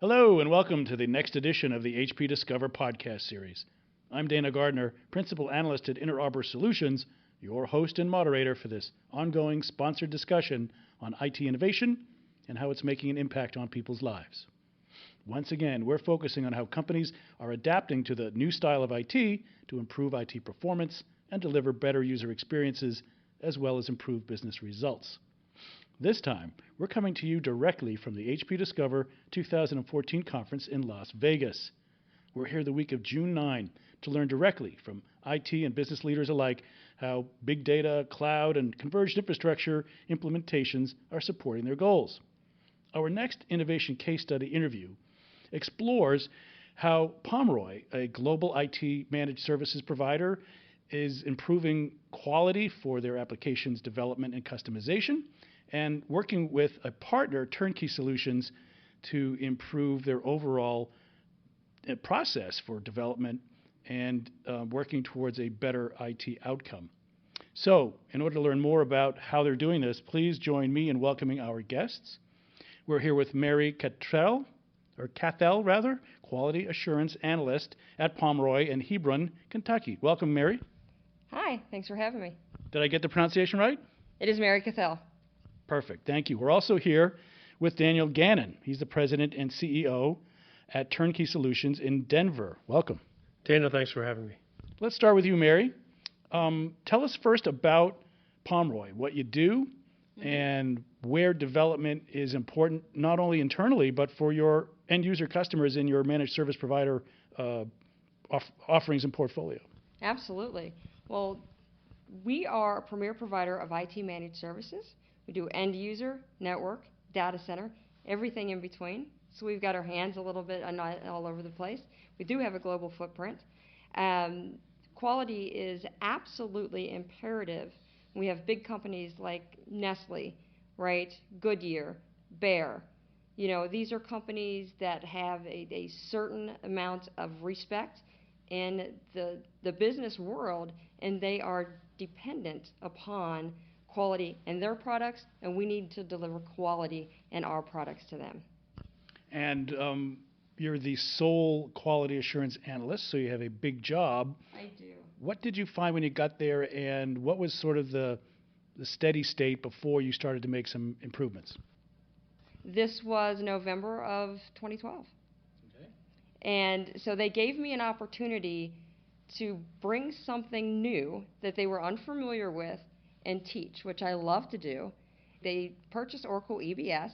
Hello, and welcome to the next edition of the HP Discover podcast series. I'm Dana Gardner, Principal Analyst at Inter Arbor Solutions, your host and moderator for this ongoing sponsored discussion on IT innovation and how it's making an impact on people's lives. Once again, we're focusing on how companies are adapting to the new style of IT to improve IT performance and deliver better user experiences, as well as improve business results. This time, we're coming to you directly from the HP Discover 2014 conference in Las Vegas. We're here the week of June 9 to learn directly from IT and business leaders alike how big data, cloud, and converged infrastructure implementations are supporting their goals. Our next innovation case study interview explores how Pomeroy, a global IT managed services provider, is improving quality for their applications development and customization, and working with a partner, TurnKey Solutions, to improve their overall process for development and working towards a better IT outcome. So, in order to learn more about how they're doing this, please join me in welcoming our guests. We're here with Mary Cathell, Quality Assurance Analyst at Pomeroy in Hebron, Kentucky. Welcome, Mary. Hi, thanks for having me. Did I get the pronunciation right? It is Mary Cathell. Perfect, thank you. We're also here with Daniel Gannon. He's the President and CEO at TurnKey Solutions in Denver. Welcome. Dana, thanks for having me. Let's start with you, Mary. Tell us first about Pomeroy, what you do, and where development is important, not only internally, but for your end user customers in your managed service provider offerings and portfolio. Absolutely. Well, we are a premier provider of IT managed services. We do end user, network, data center, everything in between. So we've got our hands a little bit all over the place. We do have a global footprint. Quality is absolutely imperative. We have big companies like Nestle, right? Goodyear, Bayer. You know, these are companies that have a certain amount of respect in the business world, and they are dependent upon quality in their products, and we need to deliver quality in our products to them. And you're the sole quality assurance analyst, so you have a big job. I do. What did you find when you got there, and what was sort of the steady state before you started to make some improvements? This was November of 2012. Okay. And so they gave me an opportunity to bring something new that they were unfamiliar with and teach, which I love to do. They purchased Oracle EBS.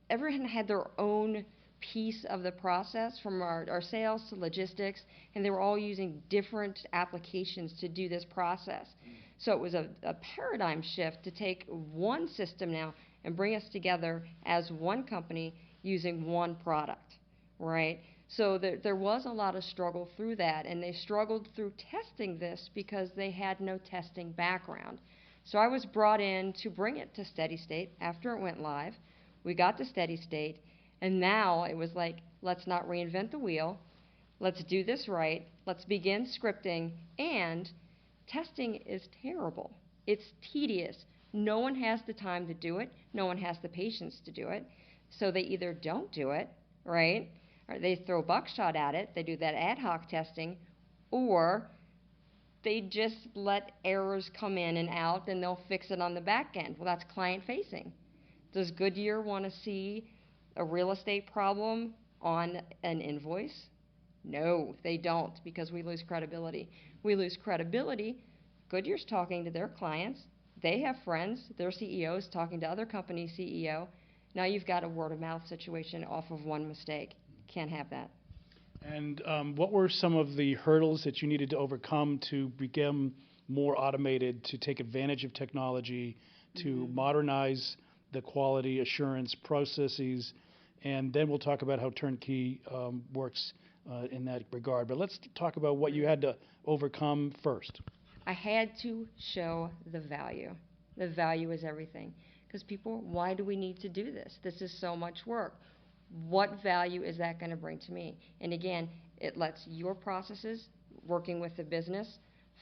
Everyone had their own piece of the process, from our sales to logistics, and they were all using different applications to do this process. So it was a paradigm shift to take one system now and bring us together as one company using one product, right? So there was a lot of struggle through that, and they struggled through testing this because they had no testing background. So I was brought in to bring it to steady state after it went live. We got to steady state, and now it was like, let's not reinvent the wheel. Let's do this right. Let's begin scripting. And testing is terrible. It's tedious. No one has the time to do it. No one has the patience to do it. So they either don't do it, right? Or they throw buckshot at it. They do that ad hoc testing, or they just let errors come in and out, and they'll fix it on the back end. Well, that's client-facing. Does Goodyear want to see a real estate problem on an invoice? No, they don't, because we lose credibility. We lose credibility. Goodyear's talking to their clients. They have friends. Their CEO's talking to other company CEO. Now you've got a word-of-mouth situation off of one mistake. Can't have that. And what were some of the hurdles that you needed to overcome to become more automated, to take advantage of technology, to modernize the quality assurance processes? And then we'll talk about how TurnKey works in that regard. But let's talk about what you had to overcome first. I had to show the value. The value is everything. Because people, why do we need to do this? This is so much work. What value is that going to bring to me? And again, it lets your processes, working with the business,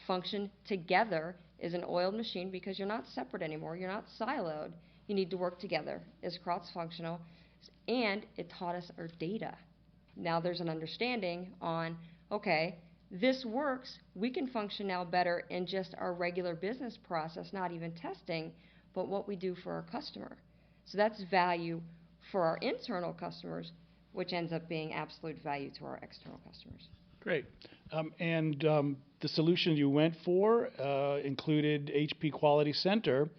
function together as an oiled machine, because you're not separate anymore. You're not siloed. You need to work together as cross-functional. And it taught us our data. Now there's an understanding on, okay, this works. We can function now better in just our regular business process, not even testing, but what we do for our customer. So that's value for our internal customers, which ends up being absolute value to our external customers. Great. The solution you went for included HP Quality Center,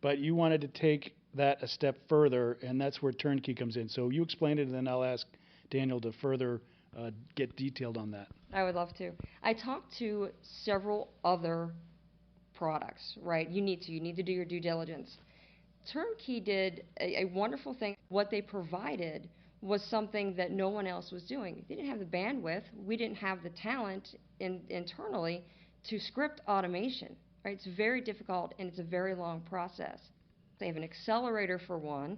but you wanted to take that a step further, and that's where TurnKey comes in. So you explain it, and then I'll ask Daniel to further get detailed on that. I would love to. I talked to several other products, right? You need to do your due diligence. TurnKey did a wonderful thing. What they provided was something that no one else was doing. They didn't have the bandwidth. We didn't have the talent internally to script automation, right? It's very difficult, and it's a very long process. They have an accelerator for one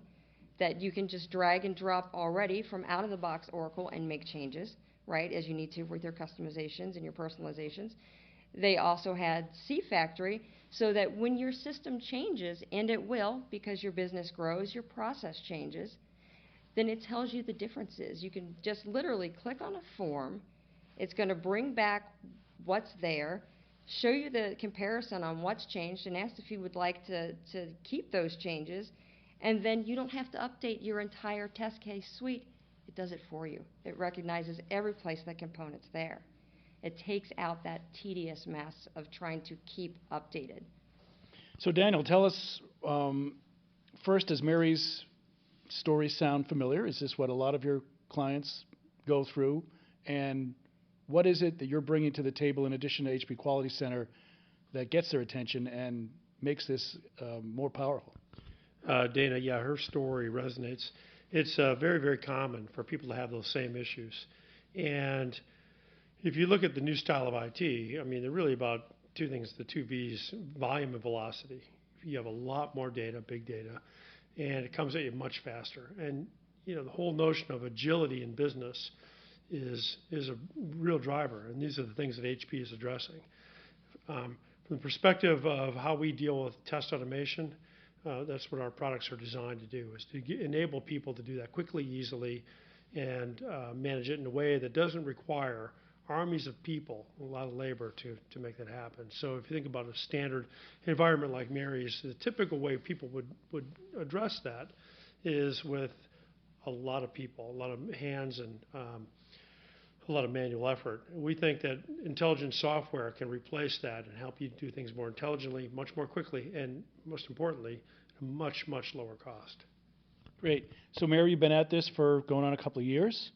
that you can just drag and drop already from out of the box Oracle and make changes, right, as you need to with your customizations and your personalizations. They also had cFactory so that when your system changes, and it will because your business grows, your process changes, then it tells you the differences. You can just literally click on a form. It's going to bring back what's there, show you the comparison on what's changed, and ask if you would like to keep those changes, and then you don't have to update your entire test case suite. It does it for you. It recognizes every place that component's there. It takes out that tedious mess of trying to keep updated. So Daniel, tell us, first, does Mary's story sound familiar? Is this what a lot of your clients go through? And what is it that you're bringing to the table in addition to HP Quality Center that gets their attention and makes this more powerful? Dana, yeah, her story resonates. It's very, very common for people to have those same issues. And if you look at the new style of IT, I mean, they're really about two things, the two V's, volume and velocity. You have a lot more data, big data, and it comes at you much faster. And, you know, the whole notion of agility in business is a real driver, and these are the things that HP is addressing. From the perspective of how we deal with test automation, that's what our products are designed to do, is to enable people to do that quickly, easily, and manage it in a way that doesn't require armies of people, a lot of labor to make that happen. So if you think about a standard environment like Mary's, the typical way people would address that is with a lot of people, a lot of hands, and a lot of manual effort. We think that intelligent software can replace that and help you do things more intelligently, much more quickly, and most importantly, at a much, much lower cost. Great. So Mary, you've been at this for going on a couple of years.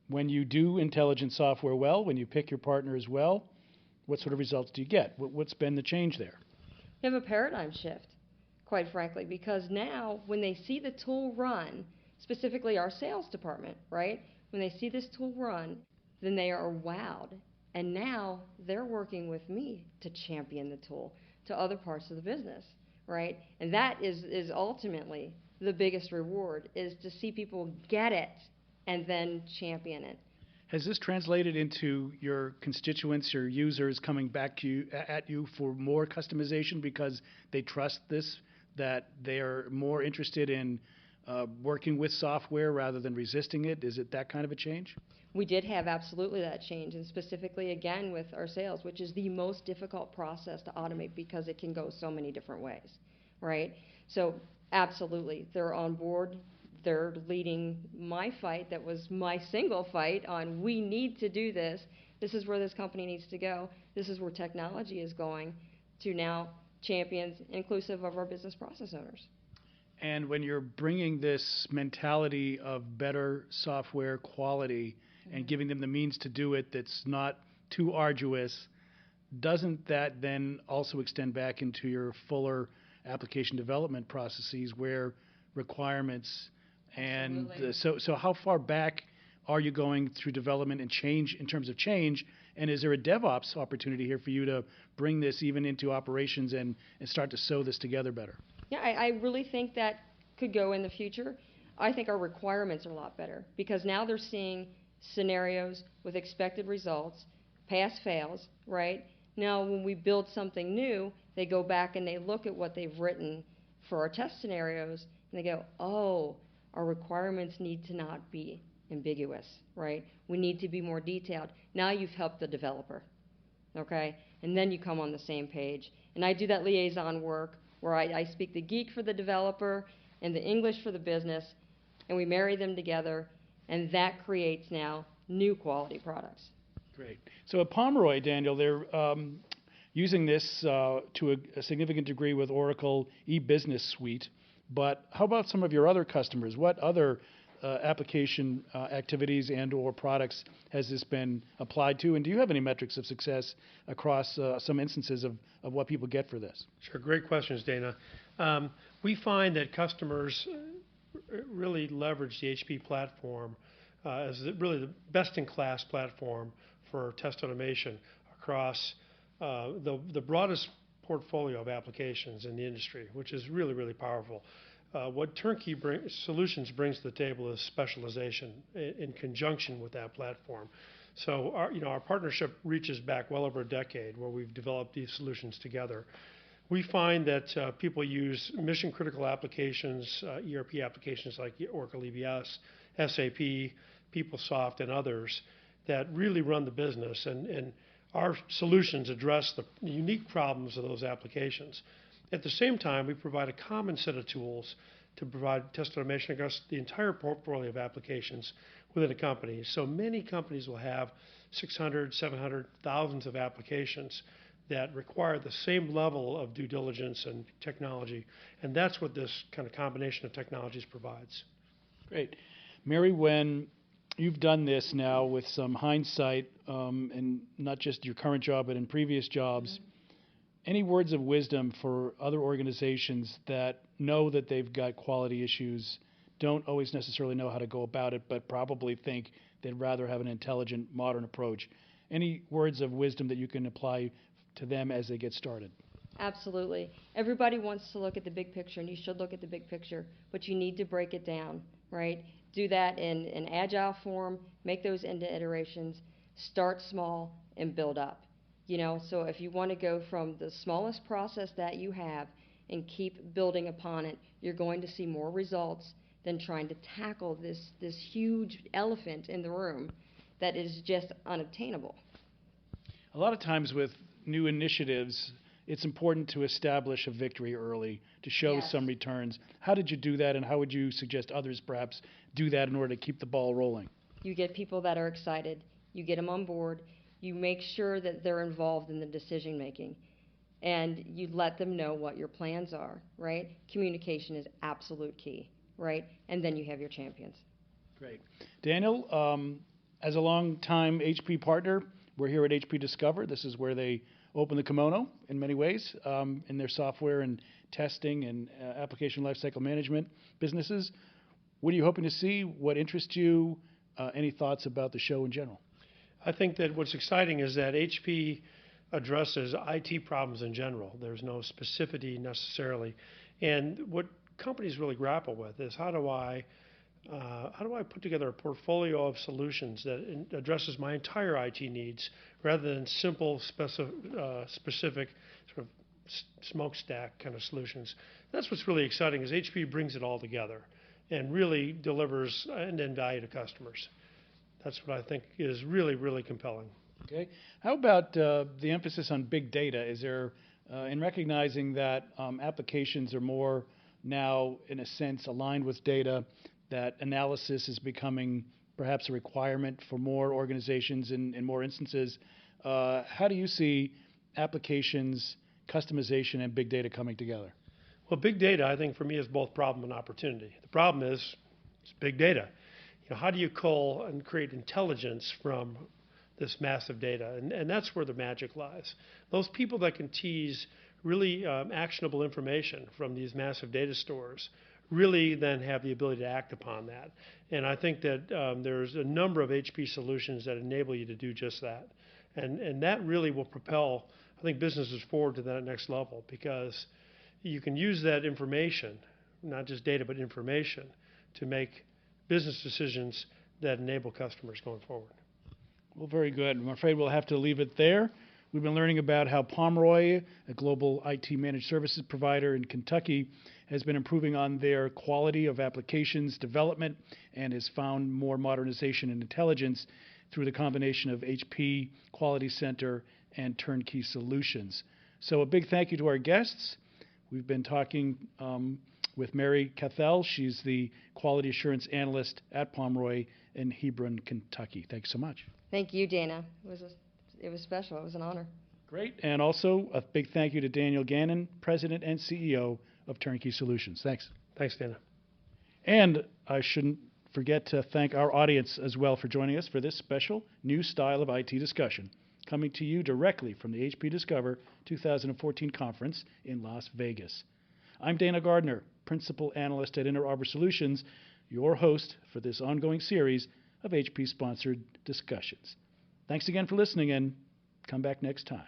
When you do intelligent software well, when you pick your partners well, what sort of results do you get? What's been the change there? You have a paradigm shift, quite frankly, because now when they see the tool run, specifically our sales department, right? When they see this tool run, then they are wowed. And now they're working with me to champion the tool to other parts of the business, right? And that is ultimately the biggest reward, is to see people get it and then champion it. Has this translated into your constituents, your users coming back to you, at you for more customization because they trust this, that they are more interested in working with software rather than resisting it? Is it that kind of a change? We did have absolutely that change, and specifically again with our sales, which is the most difficult process to automate because it can go so many different ways, right? So absolutely, they're on board. They're leading my fight that was my single fight on, we need to do this. This is where this company needs to go. This is where technology is going, to now champions inclusive of our business process owners. And when you're bringing this mentality of better software quality and giving them the means to do it that's not too arduous, doesn't that then also extend back into your fuller application development processes where requirements and so how far back are you going through development and change in terms of change? And is there a DevOps opportunity here for you to bring this even into operations and start to sew this together better? Yeah, I really think that could go in the future. I think our requirements are a lot better because now they're seeing scenarios with expected results, pass fails, right? Now when we build something new, they go back and they look at what they've written for our test scenarios and they go, oh, our requirements need to not be ambiguous, right? We need to be more detailed. Now you've helped the developer, okay? And then you come on the same page. And I do that liaison work where I speak the geek for the developer and the English for the business, and we marry them together, and that creates now new quality products. Great. So at Pomeroy, Daniel, they're using this to a significant degree with Oracle e-business suite. But how about some of your other customers? What other application activities and or products has this been applied to? And do you have any metrics of success across some instances of what people get for this? Sure, great questions, Dana. We find that customers really leverage the HP platform as really the best-in-class platform for test automation across the broadest portfolio of applications in the industry, which is really, really powerful. What TurnKey Solutions brings to the table is specialization in conjunction with that platform. So our partnership reaches back well over a decade where we've developed these solutions together. We find that people use mission-critical applications, ERP applications like Oracle EBS, SAP, PeopleSoft, and others that really run the business. And our solutions address the unique problems of those applications. At the same time, we provide a common set of tools to provide test automation across the entire portfolio of applications within a company. So many companies will have 600, 700, thousands of applications that require the same level of due diligence and technology. And that's what this kind of combination of technologies provides. Great. Mary, when you've done this now with some hindsight, and not just your current job, but in previous jobs, any words of wisdom for other organizations that know that they've got quality issues, don't always necessarily know how to go about it, but probably think they'd rather have an intelligent, modern approach? Any words of wisdom that you can apply to them as they get started? Absolutely. Everybody wants to look at the big picture, and you should look at the big picture, but you need to break it down, right? Do that in an agile form, make those into iterations, start small, and build up. So if you want to go from the smallest process that you have and keep building upon it, you're going to see more results than trying to tackle this huge elephant in the room that is just unobtainable. A lot of times with new initiatives, it's important to establish a victory early, to show Yes. some returns. How did you do that, and how would you suggest others perhaps do that in order to keep the ball rolling? You get people that are excited, you get them on board, you make sure that they're involved in the decision making, and you let them know what your plans are, right? Communication is absolute key, right? And then you have your champions. Great. Daniel, as a long-time HP partner, we're here at HP Discover. This is where they open the kimono in many ways in their software and testing and application lifecycle management businesses. What are you hoping to see? What interests you? Any thoughts about the show in general? I think that what's exciting is that HP addresses IT problems in general. There's no specificity necessarily. And what companies really grapple with is how do I put together a portfolio of solutions that addresses my entire IT needs rather than simple specific sort of smokestack kind of solutions. That's what's really exciting is HP brings it all together and really delivers end-to-end value to customers. That's what I think is really, really compelling. Okay. How about the emphasis on big data? Is there, in recognizing that applications are more now, in a sense, aligned with data, that analysis is becoming perhaps a requirement for more organizations in more instances? How do you see applications, customization, and big data coming together? Well, big data, I think, for me, is both problem and opportunity. The problem is it's big data. How do you cull and create intelligence from this massive data? And that's where the magic lies. Those people that can tease really actionable information from these massive data stores really then have the ability to act upon that. And I think that there's a number of HP solutions that enable you to do just that. And that really will propel, I think, businesses forward to that next level because you can use that information, not just data, but information, to make business decisions that enable customers going forward. Well, very good. I'm afraid we'll have to leave it there. We've been learning about how Pomeroy, a global IT managed services provider in Kentucky, has been improving on their quality of applications development and has found more modernization and intelligence through the combination of HP, Quality Center, and TurnKey Solutions. So a big thank you to our guests. We've been talking with Mary Cathell. She's the Quality Assurance Analyst at Pomeroy in Hebron, Kentucky. Thanks so much. Thank you, Dana. It was special. It was an honor. Great. And also a big thank you to Daniel Gannon, President and CEO of TurnKey Solutions. Thanks. Thanks, Dana. And I shouldn't forget to thank our audience as well for joining us for this special new style of IT discussion, coming to you directly from the HP Discover 2014 conference in Las Vegas. I'm Dana Gardner, Principal Analyst at Inter Arbor Solutions, your host for this ongoing series of HP-sponsored discussions. Thanks again for listening, and come back next time.